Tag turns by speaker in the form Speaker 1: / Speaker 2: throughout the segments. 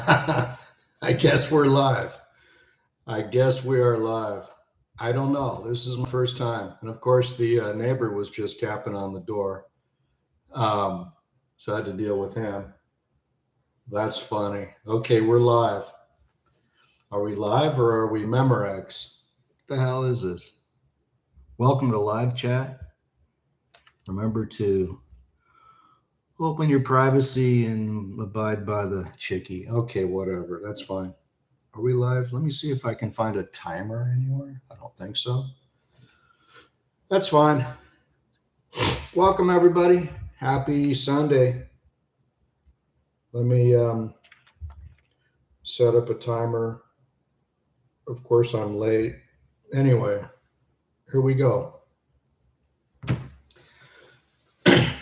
Speaker 1: I guess we're live. I guess we are live. I don't know. This is my first time. And of course, the neighbor was just tapping on the door. Um, so I had to deal with him. That's funny. Okay, we're live. Are we live or are we Memorex? What the hell is this? Welcome to live chat. Remember to open your privacy and abide by the chickie. Okay, whatever. That's fine. Are we live? Let me see if I can find a timer anywhere. I don't think so. That's fine. Welcome, everybody. Happy Sunday. Let me set up a timer. Of course, I'm late. Anyway, here we go.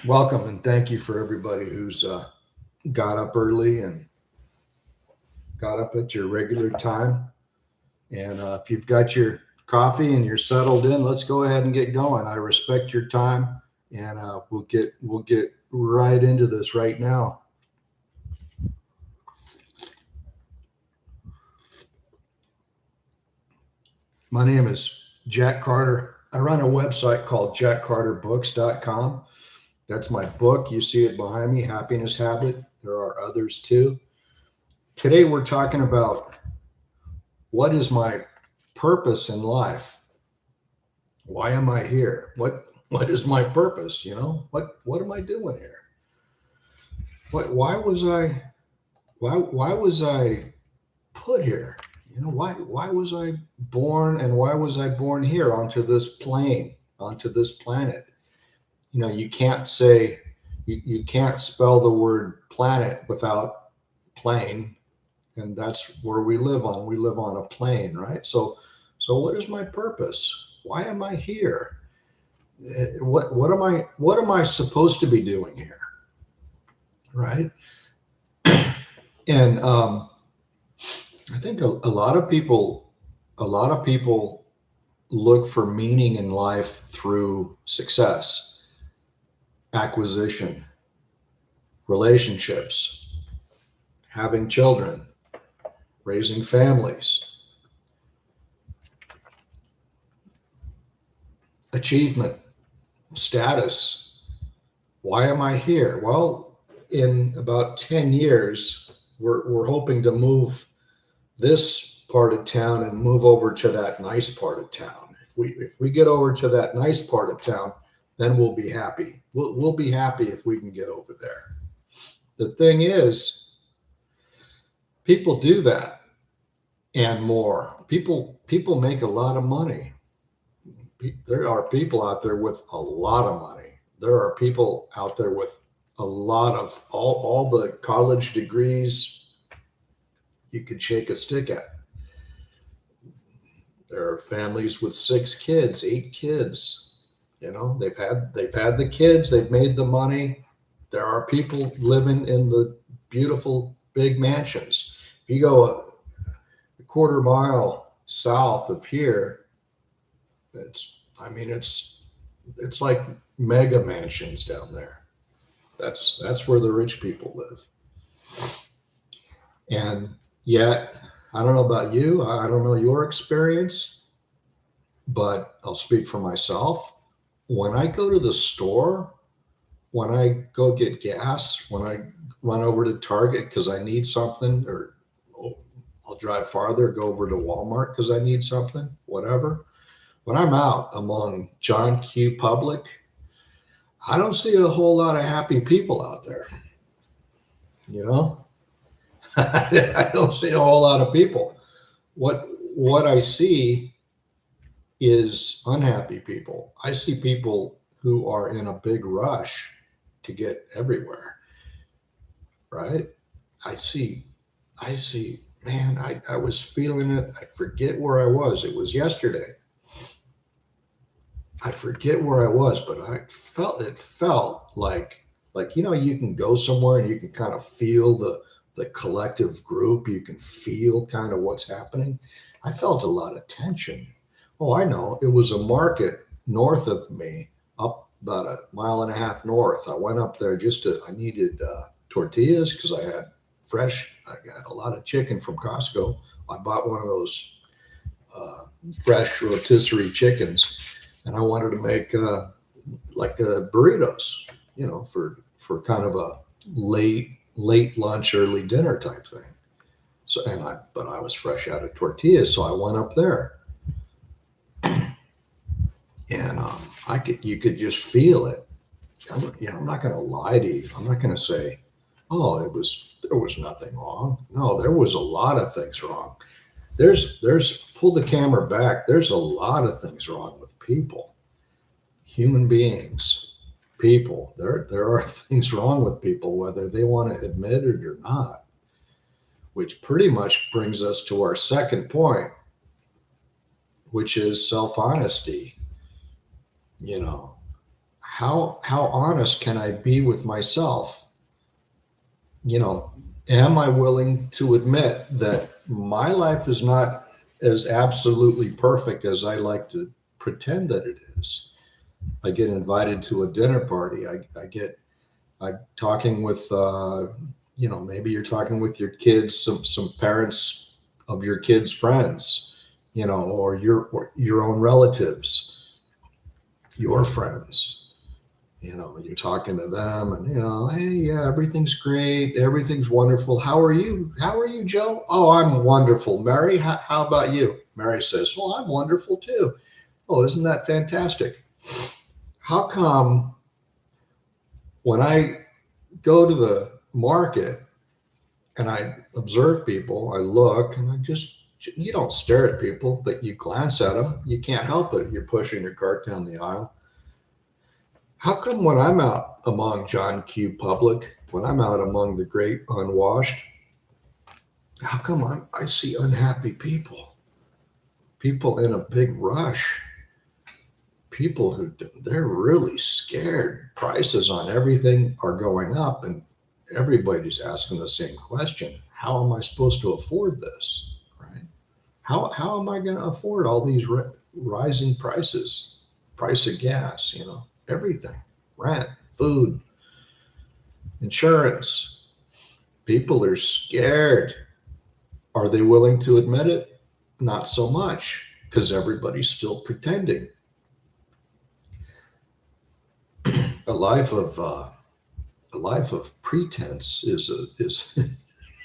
Speaker 1: Welcome and thank you for everybody who's got up early and got up at your regular time. And if you've got your coffee and you're settled in, let's go ahead and get going. I respect your time, and we'll get right into this right now. My name is Jack Carter. I run a website called jackcarterbooks.com. That's my book. You see it behind me, Happiness Habit. There are others too. Today we're talking about what is my purpose in life? Why am I here? What is my purpose? You know, what am I doing here? Why was I put here? You know, why was I born, and why was I born here onto this plane, onto this planet? You know, you can't spell the word planet without plane, and that's where we live on. We live on a plane, right? So what is my purpose? Why am I here? What am I supposed to be doing here? Right? And I think a lot of people look for meaning in life through success, acquisition, relationships, having children, raising families, achievement, status. Why am I here? Well, in about 10 years, we're hoping to move this part of town and move over to that nice part of town. If we get over to that nice part of town, then we'll be happy. We'll be happy if we can get over there. The thing is, people do that and more. People make a lot of money. There are people out there with a lot of money. There are people out there with a lot of all the college degrees you could shake a stick at. There are families with 6 kids, 8 kids. You know, they've had the kids, they've made the money. There are people living in the beautiful big mansions. If you go a quarter mile south of here, it's like mega mansions down there. That's where the rich people live. And yet, I don't know about you, I don't know your experience, but I'll speak for myself. When I go to the store, when I go get gas, when I run over to Target because I need something, or I'll drive farther, go over to Walmart because I need something, whatever. When I'm out among John Q. Public, I don't see a whole lot of happy people out there. You know, I don't see a whole lot of people. What I see is unhappy people. I see people who are in a big rush to get everywhere. Right? I see, man, I was feeling it. I forget where I was. It was yesterday. I forget where I was, but it felt like, you know, you can go somewhere and you can kind of feel the collective group. You can feel kind of what's happening. I felt a lot of tension. Oh, I know. It was a market north of me, up about a mile and a half north. I went up there I needed tortillas because I had fresh. I got a lot of chicken from Costco. I bought one of those fresh rotisserie chickens, and I wanted to make like burritos, for kind of a late lunch, early dinner type thing. So, but I was fresh out of tortillas, so I went up there, and you could just feel it. I'm not going to lie to you. I'm not going to say, oh, there was nothing wrong. No, there was a lot of things wrong. Pull the camera back. There's a lot of things wrong with people, human beings, people. There are things wrong with people, whether they want to admit it or not, which pretty much brings us to our second point, which is self-honesty. How honest can I be with myself? Am I willing to admit that my life is not as absolutely perfect as I like to pretend that it is? I get invited to a dinner party. I'm talking with, maybe you're talking with your kids, some parents of your kids' friends, or your own relatives, your friends. You're talking to them and, hey, yeah, everything's great. Everything's wonderful. How are you? How are you, Joe? Oh, I'm wonderful. Mary, how about you? Mary says, well, I'm wonderful too. Oh, isn't that fantastic? How come when I go to the market and I observe people, I look and you don't stare at people, but you glance at them. You can't help it. You're pushing your cart down the aisle. How come when I'm out among John Q. Public, when I'm out among the great unwashed, how come I see unhappy people in a big rush, people who they're really scared. Prices on everything are going up, and everybody's asking the same question: how am I supposed to afford this? Right? How am I going to afford all these rising prices? Price of gas, everything, rent, food, insurance. People are scared. Are they willing to admit it? Not so much, because everybody's still pretending. A life of pretense is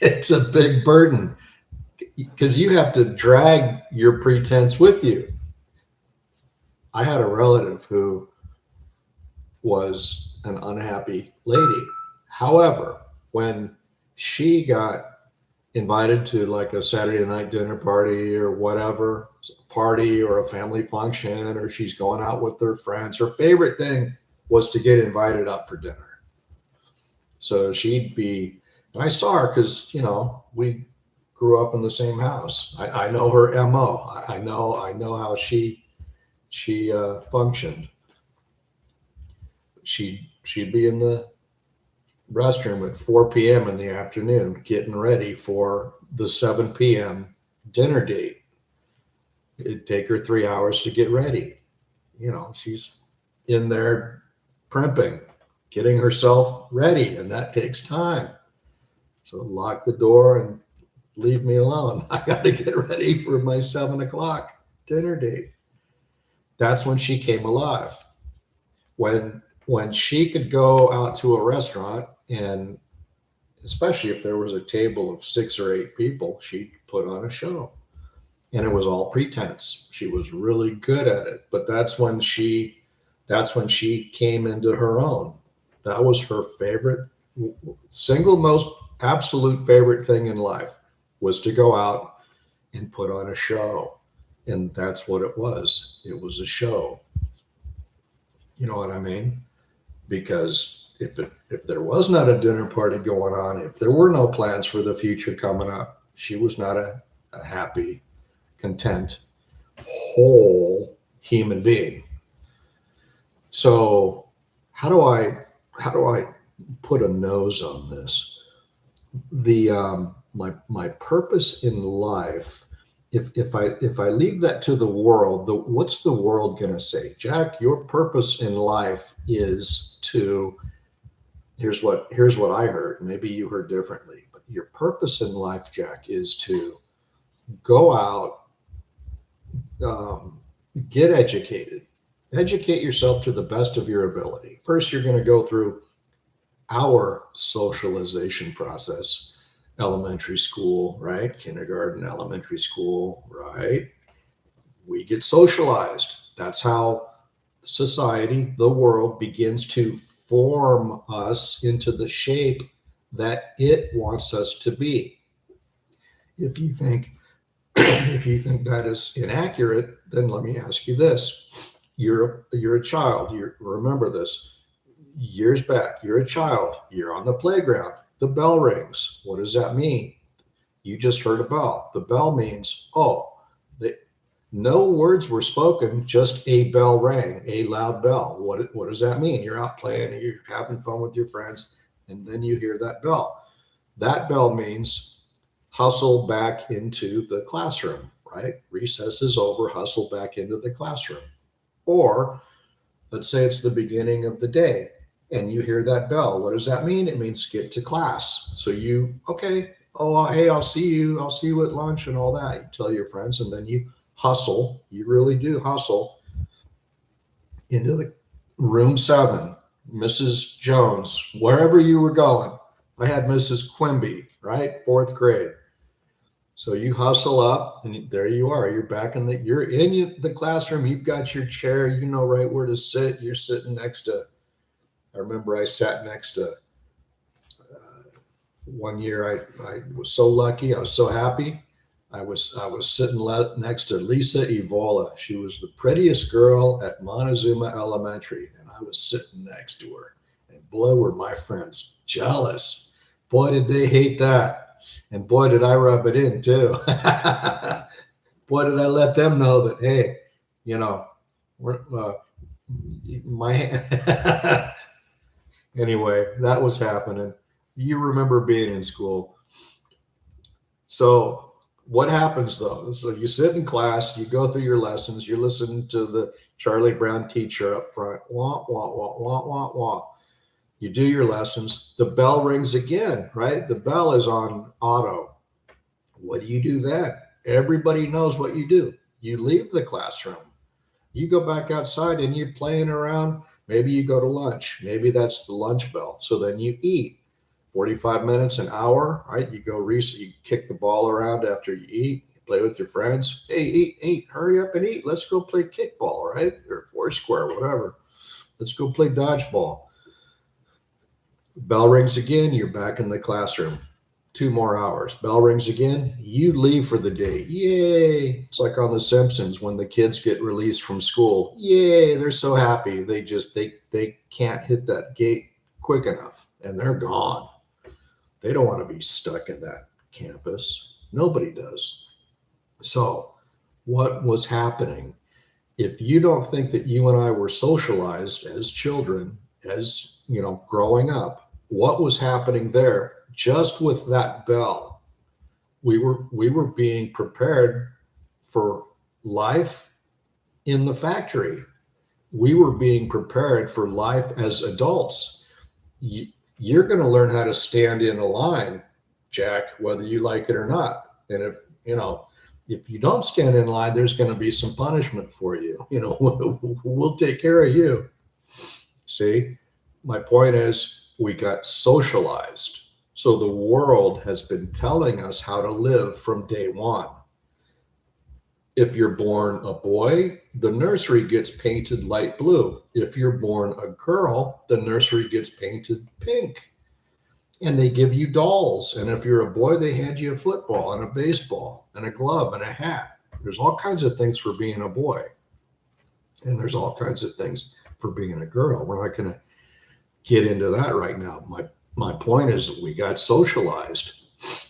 Speaker 1: it's a big burden, because you have to drag your pretense with you. I had a relative who was an unhappy lady. However, when she got invited to like a Saturday night dinner party or whatever, party or a family function, or she's going out with her friends, her favorite thing was to get invited up for dinner. So and I saw her because, we grew up in the same house. I know her MO. I know how she functioned. She'd be in the restroom at 4 p.m. in the afternoon, getting ready for the 7 p.m. dinner date. It'd take her 3 hours to get ready. She's in there primping, getting herself ready, and that takes time. So lock the door and leave me alone. I got to get ready for my 7 o'clock dinner date. That's when she came alive. When she could go out to a restaurant, and especially if there was a table of 6 or 8 people, she'd put on a show. And it was all pretense. She was really good at it. But that's when she came into her own. That was her favorite, single most absolute favorite thing in life, was to go out and put on a show. And that's what it was. It was a show. You know what I mean? Because if there was not a dinner party going on, if there were no plans for the future coming up, she was not a happy, content, whole human being. So how do I put a nose on this? My purpose in life, if I leave that to the world, what's the world going to say? Jack, your purpose in life is to, here's what I heard. Maybe you heard differently, but your purpose in life, Jack, is to go out, um, get educated, educate yourself to the best of your ability. First, you're going to go through our socialization process, elementary school, right? Kindergarten, elementary school, right? We get socialized. That's how society, the world, begins to form us into the shape that it wants us to be. If you think if you think that is inaccurate, then let me ask you this. You're a child. You remember this. Years back, you're a child. You're on the playground. The bell rings. What does that mean? You just heard a bell. The bell means, oh, the, no words were spoken, just a bell rang, a loud bell. What does that mean? You're out playing, you're having fun with your friends, and then you hear that bell. That bell means hustle back into the classroom, right? Recess is over, hustle back into the classroom. Or let's say it's the beginning of the day and you hear that bell. What does that mean? It means get to class. So okay, oh, hey, I'll see you at lunch and all that. You tell your friends, and then you hustle. You really do hustle into the room 7, Mrs. Jones, wherever you were going. I had Mrs. Quimby, right? 4th grade. So you hustle up, and there you are. You're in the classroom. You've got your chair. You know right where to sit. You're sitting next to. I remember I sat next to. One year, I was so lucky. I was so happy. I was sitting next to Lisa Evola. She was the prettiest girl at Montezuma Elementary, and I was sitting next to her. And boy, were my friends jealous. Boy, did they hate that. And boy, did I rub it in too. Boy, did I let them know that, hey, you know, my anyway, that was happening. You remember being in school. So what happens though? So you sit in class, you go through your lessons, you're listening to the Charlie Brown teacher up front. Wah, wah, wah, wah, wah, wah. You do your lessons. The bell rings again, right? The bell is on auto. What do you do then? Everybody knows what you do. You leave the classroom. You go back outside and you're playing around. Maybe you go to lunch. Maybe that's the lunch bell. So then you eat. 45 minutes, an hour, right? You kick the ball around after you eat, you play with your friends. Hey, eat, hurry up and eat. Let's go play kickball, right? Or foursquare, whatever. Let's go play dodgeball. Bell rings again, you're back in the classroom. 2 more hours. Bell rings again, you leave for the day. Yay. It's like on The Simpsons when the kids get released from school. Yay, they're so happy. They can't hit that gate quick enough and they're gone. They don't want to be stuck in that campus. Nobody does. So, what was happening? If you don't think that you and I were socialized as children, as growing up, what was happening there? Just with that bell, we were being prepared for life in the factory. We were being prepared for life as adults. You're going to learn how to stand in a line, Jack, whether you like it or not. And if you don't stand in line, there's going to be some punishment for you. We'll take care of you. See, my point is we got socialized. So the world has been telling us how to live from day one. If you're born a boy, the nursery gets painted light blue. If you're born a girl, the nursery gets painted pink. And they give you dolls. And if you're a boy, they hand you a football and a baseball and a glove and a hat. There's all kinds of things for being a boy. And there's all kinds of things for being a girl. We're not going to get into that right now. My point is that we got socialized.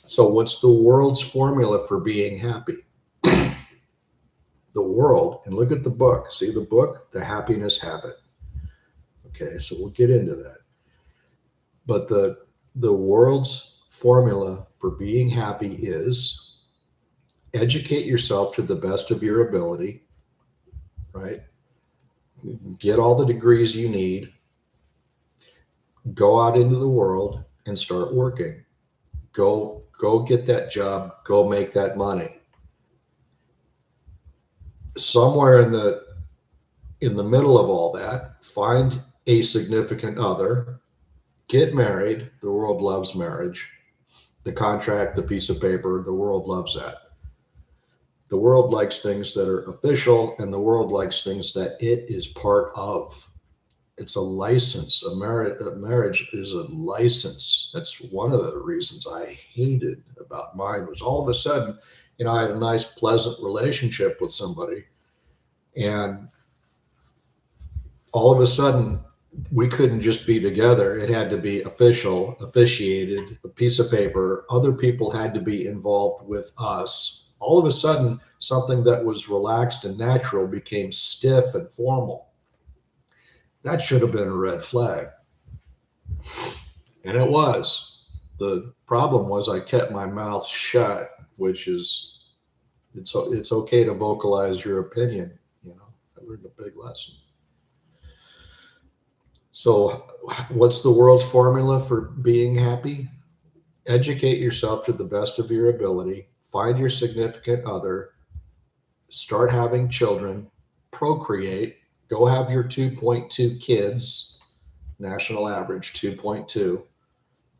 Speaker 1: So what's the world's formula for being happy? The world, and look at the book. See the book, The Happiness Habit. Okay, so we'll get into that. But the world's formula for being happy is educate yourself to the best of your ability, right? Get all the degrees you need, go out into the world and start working. Go get that job, go make that money. Somewhere in the middle of all that, find a significant other, get married. The world loves marriage. The contract, the piece of paper, the world loves that. The world likes things that are official, and the world likes things that it is part of. It's a license. A marriage is a license. That's one of the reasons I hated about mine was all of a sudden, I had a nice, pleasant relationship with somebody, and all of a sudden we couldn't just be together. It had to be official, officiated, a piece of paper. Other people had to be involved with us. All of a sudden, something that was relaxed and natural became stiff and formal. That should have been a red flag. And it was. The problem was I kept my mouth shut, which is, it's okay to vocalize your opinion. I learned a big lesson. So, what's the world's formula for being happy? Educate yourself to the best of your ability, find your significant other, start having children, procreate, go have your 2.2 kids, national average 2.2.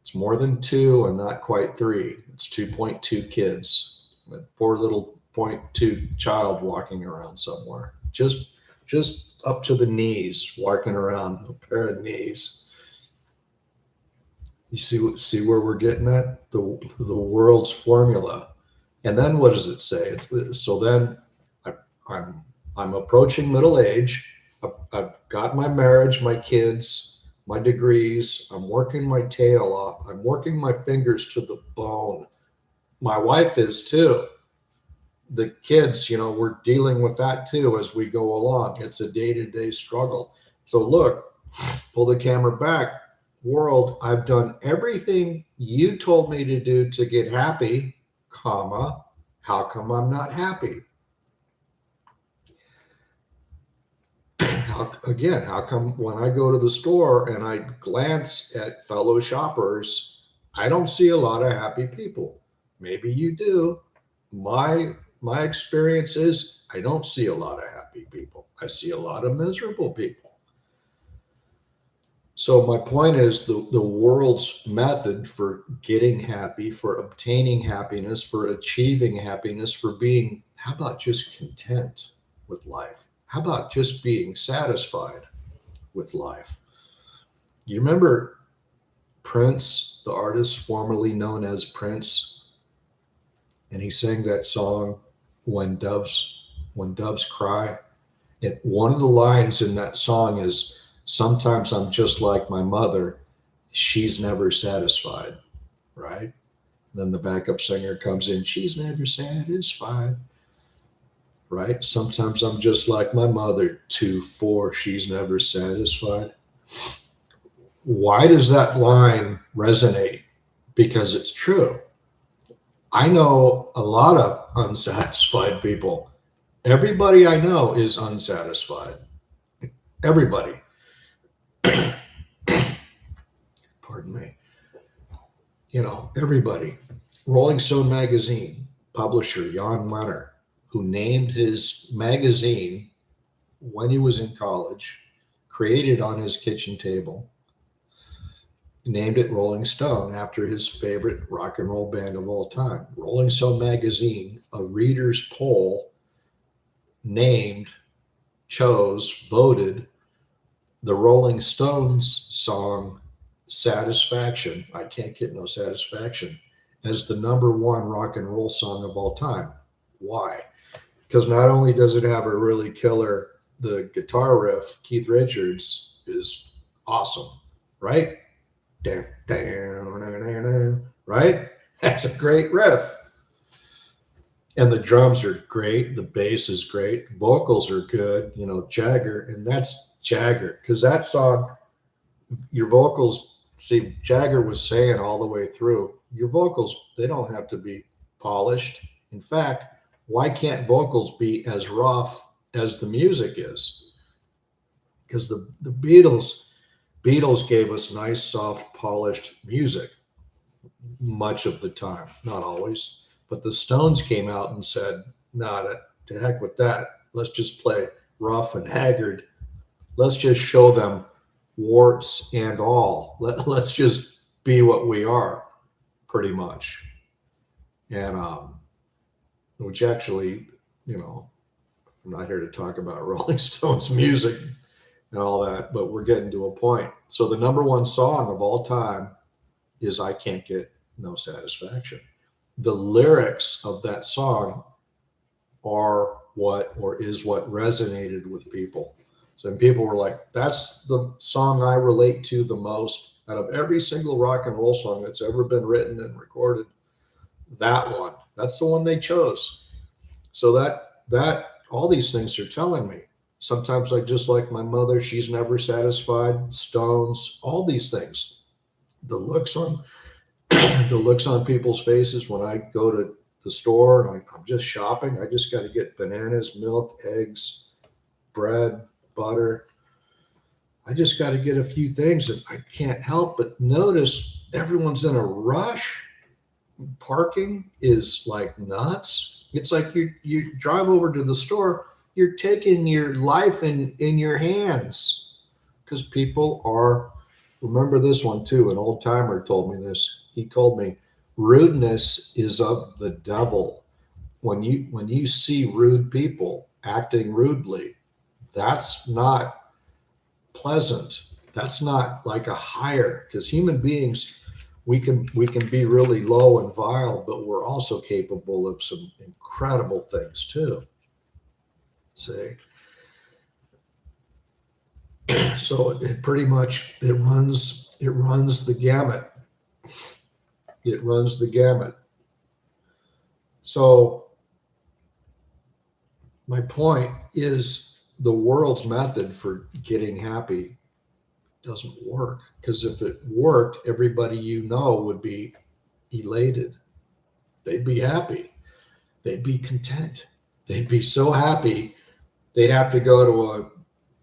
Speaker 1: It's more than two and not quite three. It's 2.2 kids. A poor little 0.2 child walking around somewhere. Just up to the knees, walking around, a pair of knees. You see where we're getting at? The world's formula. And then what does it say? So then I'm approaching middle age. I've got my marriage, my kids, my degrees. I'm working my tail off. I'm working my fingers to the bone. My wife is too. The kids, we're dealing with that too as we go along. It's a day-to-day struggle. So look, pull the camera back. World, I've done everything you told me to do to get happy, comma, how come I'm not happy? How come when I go to the store and I glance at fellow shoppers, I don't see a lot of happy people? Maybe you do. My experience is I don't see a lot of happy people. I see a lot of miserable people. So my point is the world's method for getting happy, for obtaining happiness, for achieving happiness, for being, how about just content with life? How about just being satisfied with life? You remember Prince, the artist formerly known as Prince, and he sang that song, When Doves Cry. And one of the lines in that song is, sometimes I'm just like my mother. She's never satisfied, right? Then the backup singer comes in. She's never satisfied, right? Sometimes I'm just like my mother. 2-4. She's never satisfied. Why does that line resonate? Because it's true. I know a lot of unsatisfied people. Everybody I know is unsatisfied. Everybody. Pardon me. Everybody. Rolling Stone magazine publisher Jan Wenner, who named his magazine when he was in college, created on his kitchen table, named it Rolling Stone after his favorite rock and roll band of all time. Rolling Stone magazine, a reader's poll, voted the Rolling Stones song Satisfaction, I Can't Get No Satisfaction, as the number one rock and roll song of all time. Why? Because not only does it have a really killer, the guitar riff, Keith Richards, is awesome, right? Right? That's a great riff. And the drums are great. The bass is great. Vocals are good. Jagger, and that's Jagger. Because that song, your vocals, see, Jagger was saying all the way through, your vocals, they don't have to be polished. In fact, why can't vocals be as rough as the music is? Because the Beatles gave us nice, soft, polished music, much of the time, not always. But the Stones came out and said, "Nah, to heck with that. Let's just play rough and haggard. Let's just show them warts and all. Let's just be what we are, pretty much." And which actually, I'm not here to talk about Rolling Stones music and all that, but we're getting to a point. So the number one song of all time is "I Can't Get No Satisfaction." The lyrics of that song are what resonated with people. So people were like, "That's the song I relate to the most out of every single rock and roll song that's ever been written and recorded. That one, that's the one they chose." So that all these things are telling me. Sometimes I just like my mother, she's never satisfied. Stones, all these things. The looks on the looks on people's faces when I go to the store and I'm just shopping. I just got to get bananas, milk, eggs, bread, butter. I just got to get a few things, and I can't help but notice everyone's in a rush. Parking is like nuts. It's like you drive over to the store, you're taking your life in your hands, because people are. Remember this one too. An old timer told me this. He told me rudeness is of the devil. When you see rude people acting rudely, that's not pleasant. That's not like a higher, because human beings, we can be really low and vile, but we're also capable of some incredible things too. See, so it pretty much it runs the gamut. It runs the gamut. So my point is the world's method for getting happy doesn't work, because if it worked, everybody would be elated. They'd be happy. They'd be content. They'd be so happy they'd have to go to a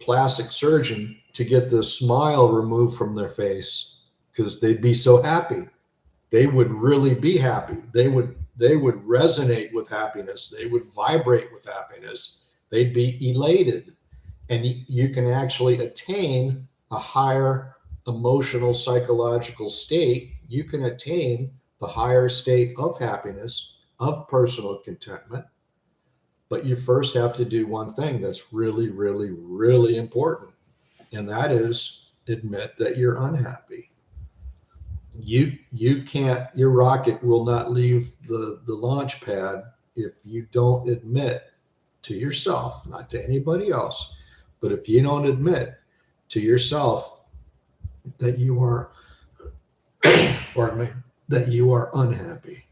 Speaker 1: plastic surgeon to get the smile removed from their face, because they'd be so happy. They would really be happy. They would resonate with happiness. They would vibrate with happiness. They'd be elated. And you can actually attain a higher emotional psychological state. You can attain the higher state of happiness, of personal contentment. But you first have to do one thing that's really, really, really important, and that is admit that you're unhappy. You can't. Your rocket will not leave the launch pad if you don't admit to yourself, not to anybody else, but if you don't admit to yourself that you are, pardon me, that you are unhappy.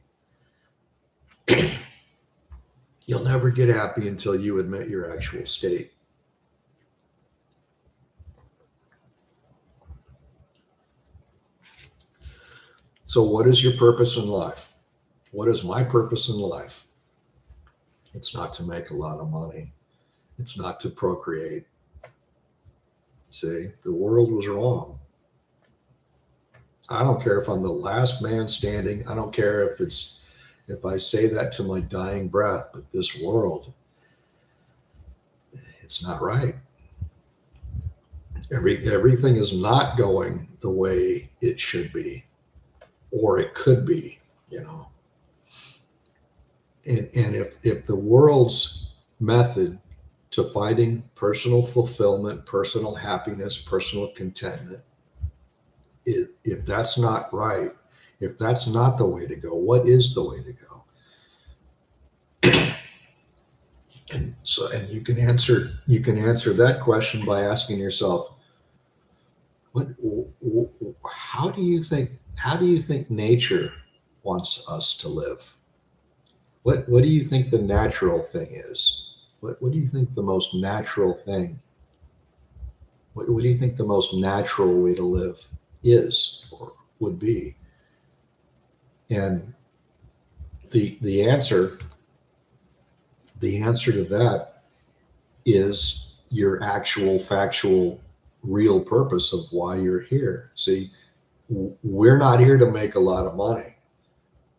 Speaker 1: You'll never get happy until you admit your actual state. So, what is your purpose in life? What is my purpose in life? It's not to make a lot of money. It's not to procreate. See, the world was wrong. I don't care if I'm the last man standing. I don't care if I say that to my dying breath, but this world, it's not right. Everything is not going the way it should be, or it could be, you know. And if the world's method to finding personal fulfillment, personal happiness, personal contentment, if that's not right, if that's not the way to go, what is the way to go? And you can answer that question by asking yourself, what how do you think nature wants us to live? What do you think the natural thing is? What do you think the most natural thing? What do you think the most natural way to live is or would be? And the answer to that is your actual factual real purpose of why you're here. See, We're not here to make a lot of money.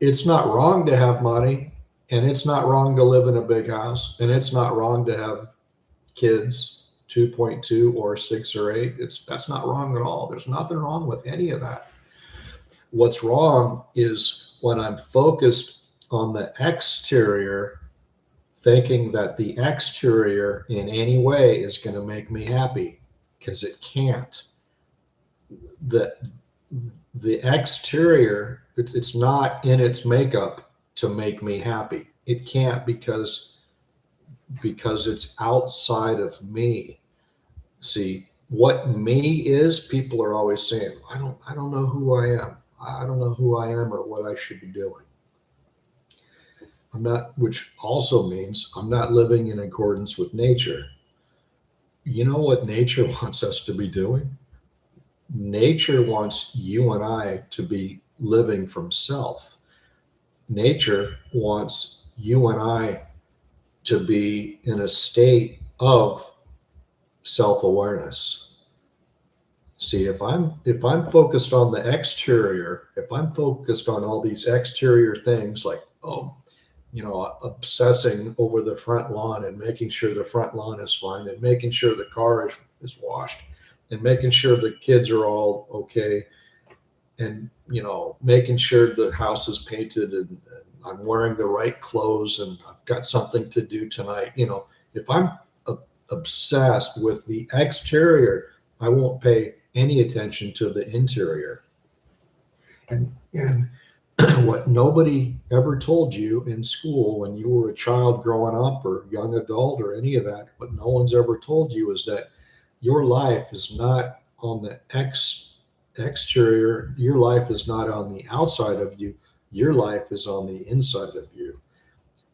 Speaker 1: It's not wrong to have money, and it's not wrong to live in a big house, and it's not wrong to have kids 2.2 or 6 or 8. That's not wrong at all. There's nothing wrong with any of that. What's wrong is when I'm focused on the exterior, thinking that the exterior in any way is going to make me happy, because it can't. The the exterior, it's not in its makeup to make me happy. It can't, because it's outside of me. See, what me is, people are always saying, I don't know who I am. I don't know who I am or what I should be doing. I'm not, which also means I'm not living in accordance with nature. You know what nature wants us to be doing? Nature wants you and I to be living from self. Nature wants you and I to be in a state of self-awareness. See, if I'm focused on the exterior, if I'm focused on all these exterior things like, obsessing over the front lawn and making sure the front lawn is fine and making sure the car is washed and making sure the kids are all okay and, making sure the house is painted and I'm wearing the right clothes and I've got something to do tonight. If I'm obsessed with the exterior, I won't pay any attention to the interior. And what nobody ever told you in school when you were a child growing up or young adult or any of that, what no one's ever told you is that your life is not on the exterior. Your life is not on the outside of you. Your life is on the inside of you.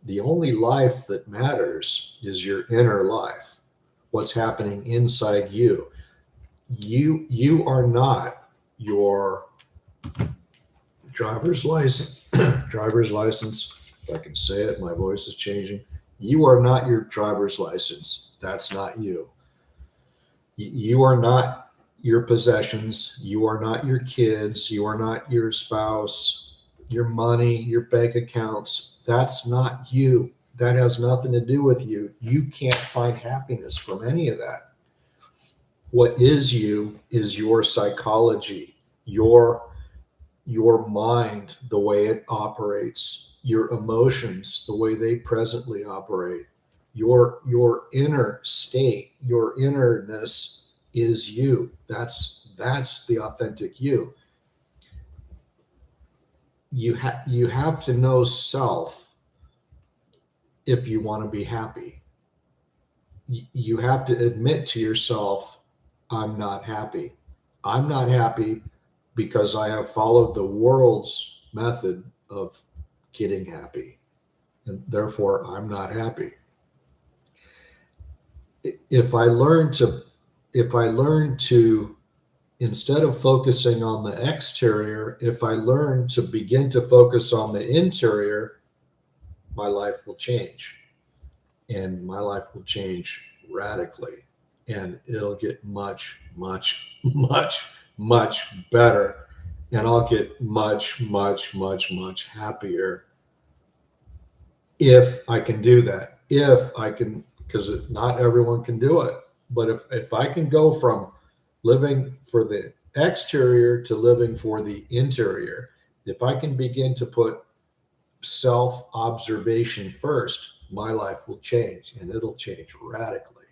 Speaker 1: The only life that matters is your inner life, what's happening inside you. You are not your driver's license. Driver's license. If I can say it, my voice is changing. You are not your driver's license. That's not you. You are not your possessions. You are not your kids. You are not your spouse, your money, your bank accounts. That's not you. That has nothing to do with you. You can't find happiness from any of that. What is you is your psychology, your mind, the way it operates, your emotions, the way they presently operate, your inner state, your innerness is you. That's the authentic you. You have to know self if you want to be happy. You have to admit to yourself, I'm not happy. I'm not happy because I have followed the world's method of getting happy, and therefore I'm not happy. If I learn to, instead of focusing on the exterior, if I learn to begin to focus on the interior, my life will change, and my life will change radically, and it'll get much, much, much, much better, and I'll get much, much, much, much happier if I can do that. If I can, because not everyone can do it. But if I can go from living for the exterior to living for the interior, if I can begin to put self observation first, my life will change, and it'll change radically.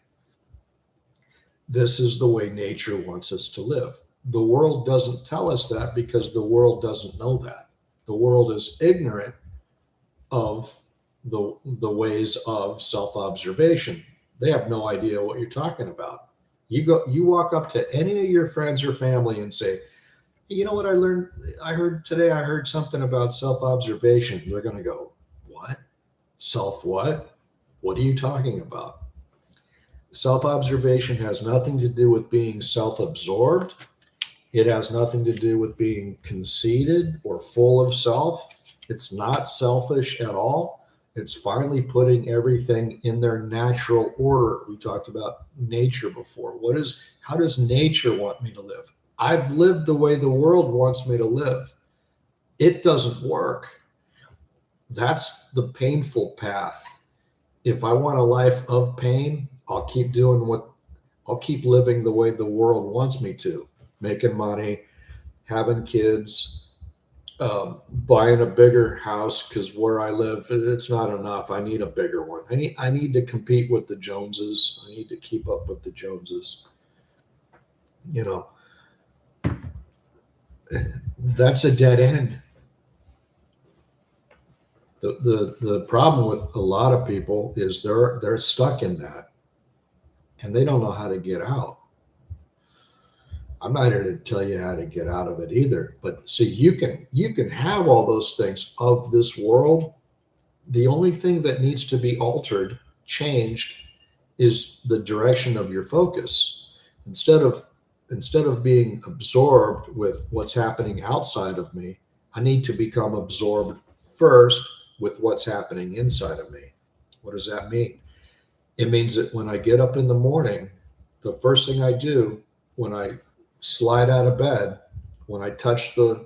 Speaker 1: This is the way nature wants us to live. The world doesn't tell us that because the world doesn't know that. The world is ignorant of the ways of self-observation. They have no idea what you're talking about. You walk up to any of your friends or family and say, hey, you know what I learned? I heard something about self-observation. They're going to go, what? Self what? What are you talking about? Self-observation has nothing to do with being self-absorbed. It has nothing to do with being conceited or full of self. It's not selfish at all. It's finally putting everything in their natural order. We talked about nature before. How does nature want me to live? I've lived the way the world wants me to live. It doesn't work. That's the painful path. If I want a life of pain, I'll keep living the way the world wants me to, making money, having kids, buying a bigger house because where I live, it's not enough. I need a bigger one. I need to compete with the Joneses. I need to keep up with the Joneses. You know, that's a dead end. The problem with a lot of people is they're stuck in that and they don't know how to get out. I'm not here to tell you how to get out of it either. But see, you can have all those things of this world. The only thing that needs to be altered, changed, is the direction of your focus. Instead of instead of being absorbed with what's happening outside of me, I need to become absorbed first with what's happening inside of me. What does that mean? It means that when I get up in the morning, the first thing I do when I slide out of bed, when I touch I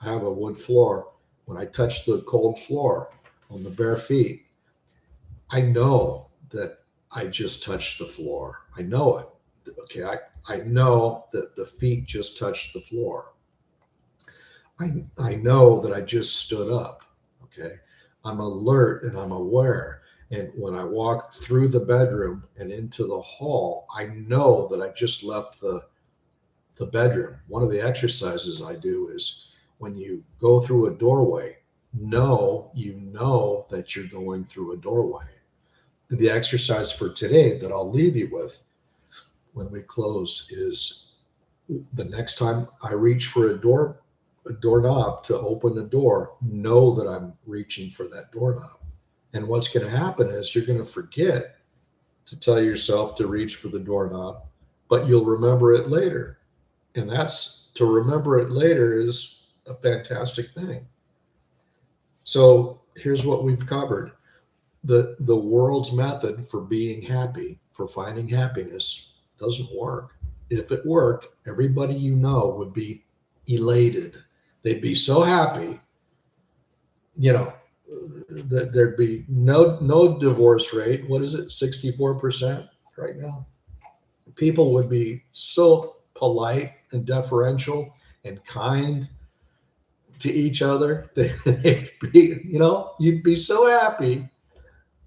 Speaker 1: have a wood floor, when I touch the cold floor on the bare feet, I know that I just touched the floor. I know it. Okay. I know that the feet just touched the floor. I know that I just stood up. Okay. I'm alert and I'm aware. And when I walk through the bedroom and into the hall, I know that I just left the bedroom. One of the exercises I do is when you go through a doorway, you know that you're going through a doorway. The exercise for today that I'll leave you with when we close is the next time I reach for a doorknob to open the door, know that I'm reaching for that doorknob. And what's going to happen is you're going to forget to tell yourself to reach for the doorknob, but you'll remember it later. And that's to remember it later is a fantastic thing. So here's what we've covered. The world's method for being happy, for finding happiness, doesn't work. If it worked, everybody you know would be elated. They'd be so happy, you know, that there'd be no divorce rate. What is it, 64% right now? People would be so polite and deferential and kind to each other. They'd be, you'd be so happy.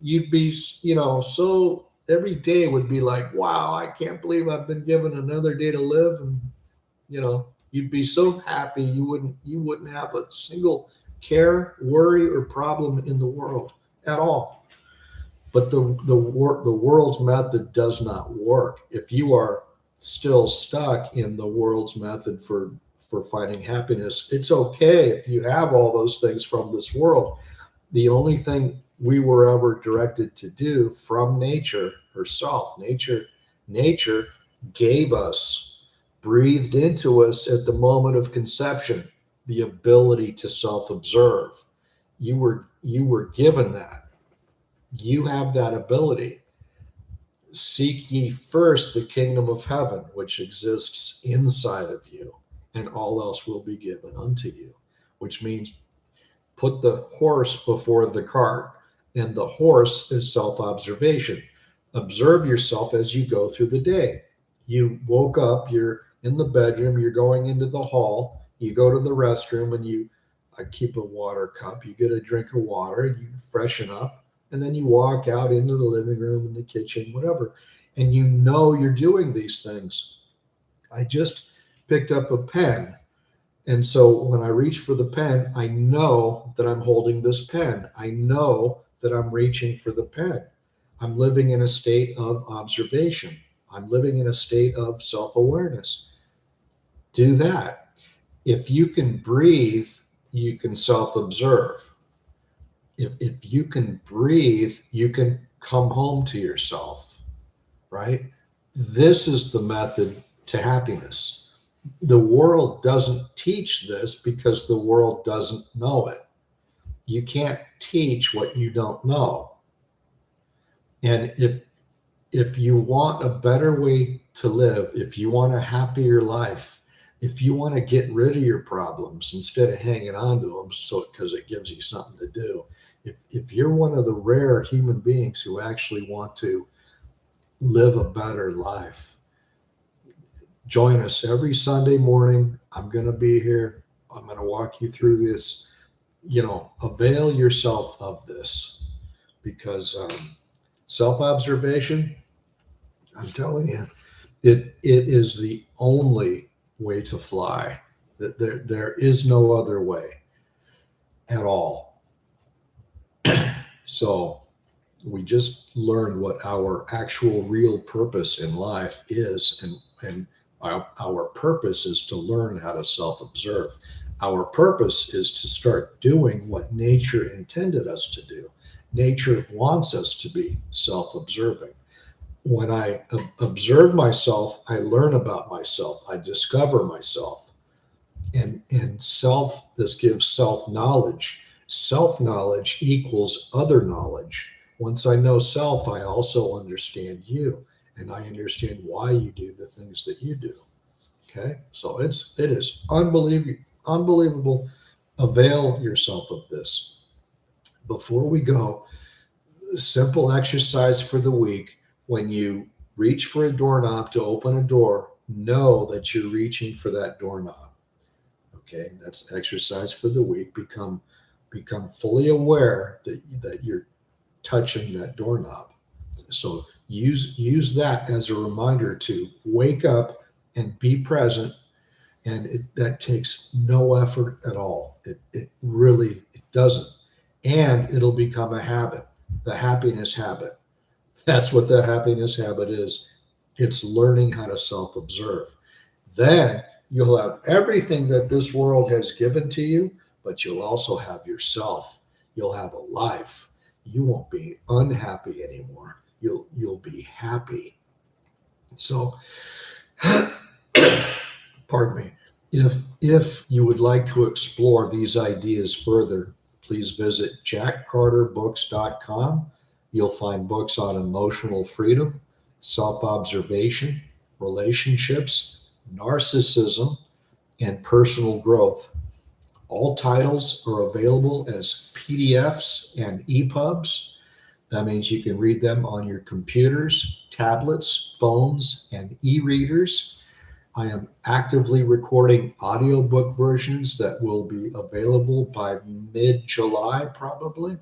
Speaker 1: You'd be, so every day would be like, wow, I can't believe I've been given another day to live. And, you'd be so happy you wouldn't have a single care, worry, or problem in the world at all. But the world's method does not work. If you are still stuck in the world's method for finding happiness, it's okay if you have all those things from this world. The only thing we were ever directed to do from nature herself, nature gave us, breathed into us at the moment of conception, the ability to self-observe. You were given that. You have that ability. Seek ye first the kingdom of heaven, which exists inside of you, and all else will be given unto you, which means put the horse before the cart, and the horse is self-observation. Observe yourself as you go through the day. You woke up, you're in the bedroom, you're going into the hall, you go to the restroom, and I keep a water cup, you get a drink of water, you freshen up, and then you walk out into the living room, in the kitchen, whatever, and you're doing these things. I just picked up a pen. And so when I reach for the pen, I know that I'm holding this pen. I know that I'm reaching for the pen. I'm living in a state of observation. I'm living in a state of self-awareness. Do that. If you can breathe, you can self-observe. If you can breathe, you can come home to yourself, right? This is the method to happiness. The world doesn't teach this because the world doesn't know it. You can't teach what you don't know. And if you want a better way to live, if you want a happier life, If you want to get rid of your problems instead of hanging on to them, so because it gives you something to do, if you're one of the rare human beings who actually want to live a better life, join us every Sunday morning. I'm going to be here. I'm going to walk you through this. Avail yourself of this, because self-observation, I'm telling you, it is the only way to fly. There is no other way at all. So we just learned what our actual real purpose in life is, and our purpose is to learn how to self-observe. Our purpose is to start doing what nature intended us to do. Nature wants us to be self-observing. When I observe myself, I learn about myself, I discover myself. And this gives self-knowledge. Self-knowledge equals other knowledge. Once I know self, I also understand you, and I understand why you do the things that you do. Okay, so it is unbelievable. Avail yourself of this. Before we go, simple exercise for the week: when you reach for a doorknob to open a door, know that you're reaching for that doorknob. Okay, that's exercise for the week. Become fully aware that you're touching that doorknob. So use that as a reminder to wake up and be present. And that takes no effort at all. It really it doesn't. And it'll become a habit, the happiness habit. That's what the happiness habit is. It's learning how to self-observe. Then you'll have everything that this world has given to you, but you'll also have yourself. You'll have a life. You won't be unhappy anymore. You'll be happy. So, pardon me. If you would like to explore these ideas further, please visit jackcarterbooks.com. You'll find books on emotional freedom, self-observation, relationships, narcissism, and personal growth. All titles are available as PDFs and EPUBs. That means you can read them on your computers, tablets, phones, and e-readers. I am actively recording audiobook versions that will be available by mid-July, probably.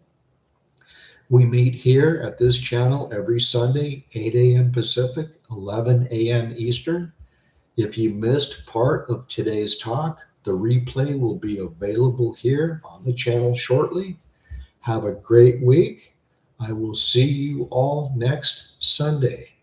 Speaker 1: We meet here at this channel every Sunday, 8 a.m. Pacific, 11 a.m. Eastern. If you missed part of today's talk, the replay will be available here on the channel shortly. Have a great week. I will see you all next Sunday.